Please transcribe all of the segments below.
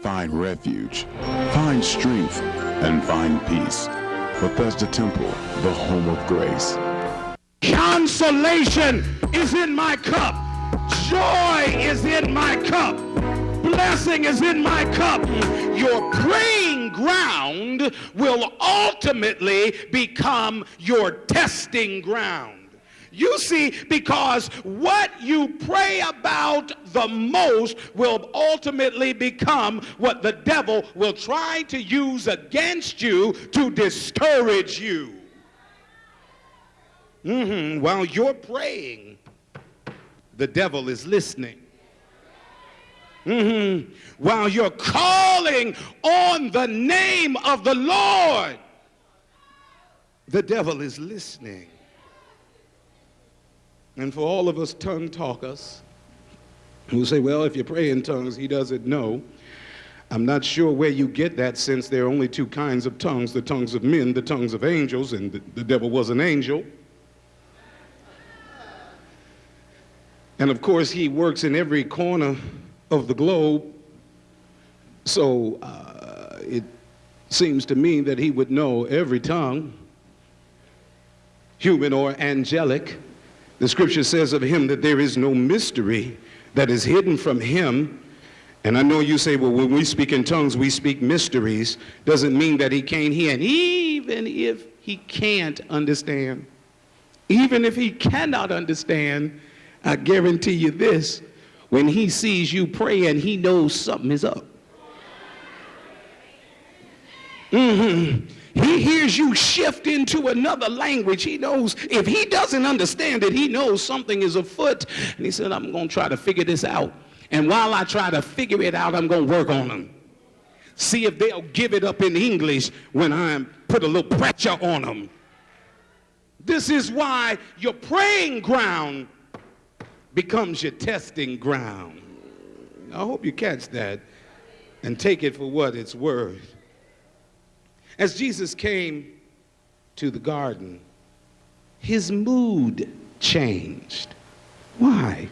find refuge, find strength, and find peace. Bethesda Temple, the home of grace. Consolation is in my cup. Joy is in my cup. Blessing is in my cup. Your praying ground will ultimately become your testing ground. You see, because what you pray about the most will ultimately become what the devil will try to use against you to discourage you. While you're praying, the devil is listening. While you're calling on the name of the Lord, the devil is listening. And for all of us tongue talkers who say, well, if you pray in tongues, he doesn't know. I'm not sure where you get that, since there are only two kinds of tongues, the tongues of men, the tongues of angels, and the devil was an angel. And of course, he works in every corner of the globe. So it seems to me that he would know every tongue, human or angelic. The scripture says of him that there is no mystery that is hidden from him. And I know you say, well, when we speak in tongues, we speak mysteries. Doesn't mean that he can't hear. And even if he can't understand, even if he cannot understand, I guarantee you this, when he sees you praying, he knows something is up. He hears you shift into another language. He knows, if he doesn't understand it, he knows something is afoot. And he said, I'm going to try to figure this out. And while I try to figure it out, I'm going to work on them. See if they'll give it up in English when I put a little pressure on them. This is why your praying ground becomes your testing ground. I hope you catch that and take it for what it's worth. As Jesus came to the garden, his mood changed. Why?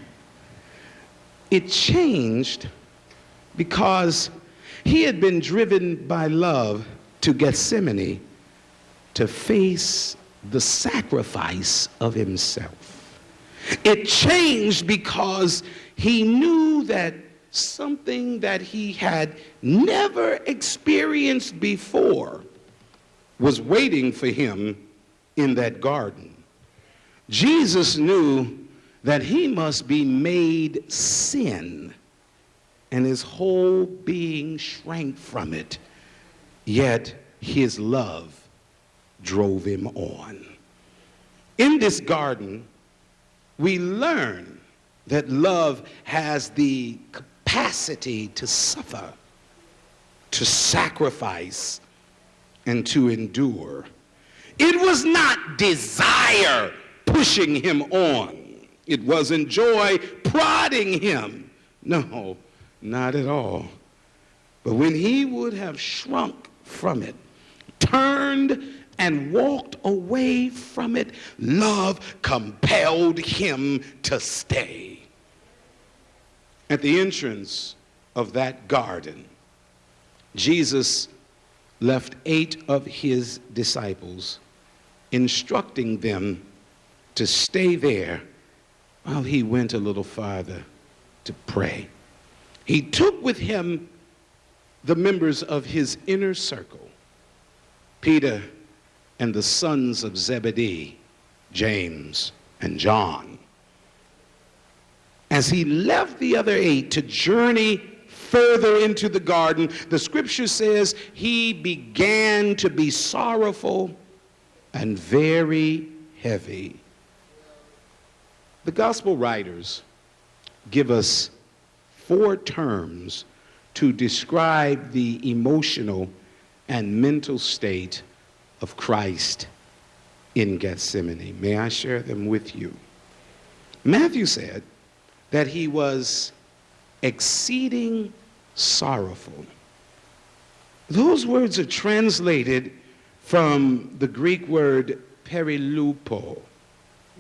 It changed because he had been driven by love to Gethsemane to face the sacrifice of himself. It changed because he knew that something that he had never experienced before was waiting for him in that garden. Jesus knew that he must be made sin, and his whole being shrank from it, yet his love drove him on. In this garden, we learn that love has the capacity to suffer, to sacrifice, and to endure. It was not desire pushing him on. It wasn't joy prodding him. No, not at all. But when he would have shrunk from it, turned and walked away from it, love compelled him to stay. At the entrance of that garden, Jesus left 8 of his disciples, instructing them to stay there while he went a little farther to pray. He took with him the members of his inner circle, Peter and the sons of Zebedee, James and John. As he left the other 8 to journey further into the garden, the scripture says he began to be sorrowful and very heavy. The gospel writers give us 4 terms to describe the emotional and mental state of Christ in Gethsemane. May I share them with you? Matthew said that he was exceeding sorrowful. Those words are translated from the Greek word perilupo,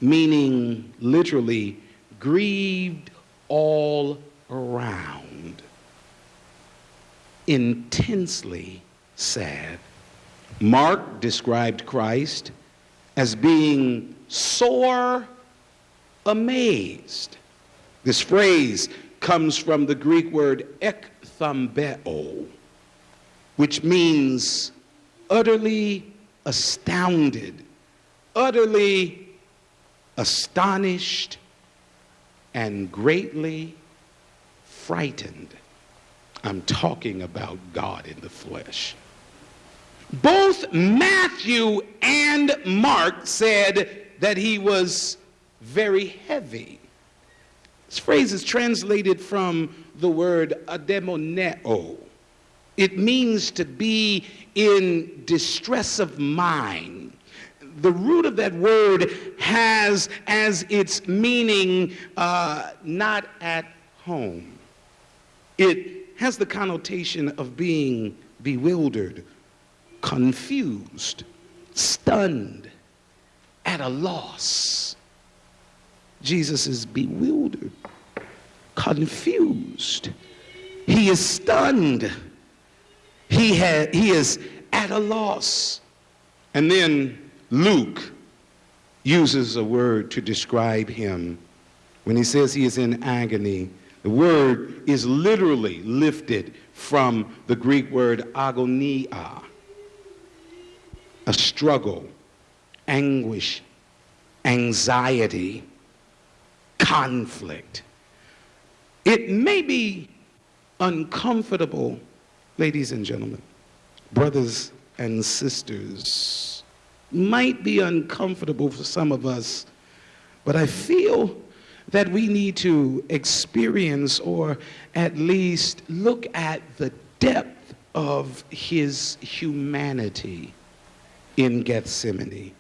meaning literally grieved all around. intensely sad. Mark described Christ as being sore amazed. This phrase comes from the Greek word ekthambeo, which means utterly astounded, utterly astonished, and greatly frightened. I'm talking about God in the flesh. Both Matthew and Mark said that he was very heavy. This phrase is translated from the word ademoneo. It means to be in distress of mind. The root of that word has as its meaning not at home. It has the connotation of being bewildered, confused, stunned, at a loss. Jesus is bewildered, confused. He is stunned. He is at a loss. And then Luke uses a word to describe him. When he says he is in agony, the word is literally lifted from the Greek word agonia, a struggle, anguish, anxiety, conflict. It may be uncomfortable, ladies and gentlemen, brothers and sisters, might be uncomfortable for some of us, but I feel that we need to experience or at least look at the depth of his humanity in Gethsemane.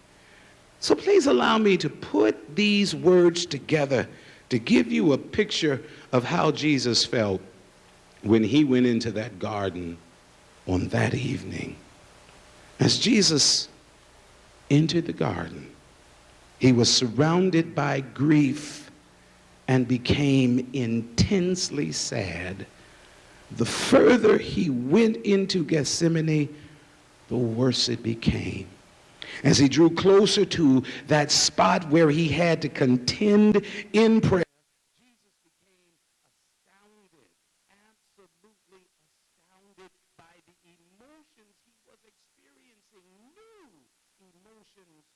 So please allow me to put these words together to give you a picture of how Jesus felt when he went into that garden on that evening. As Jesus entered the garden, he was surrounded by grief and became intensely sad. The further he went into Gethsemane, the worse it became. As he drew closer to that spot where he had to contend in prayer, Jesus became astounded, absolutely astounded by the emotions he was experiencing, new emotions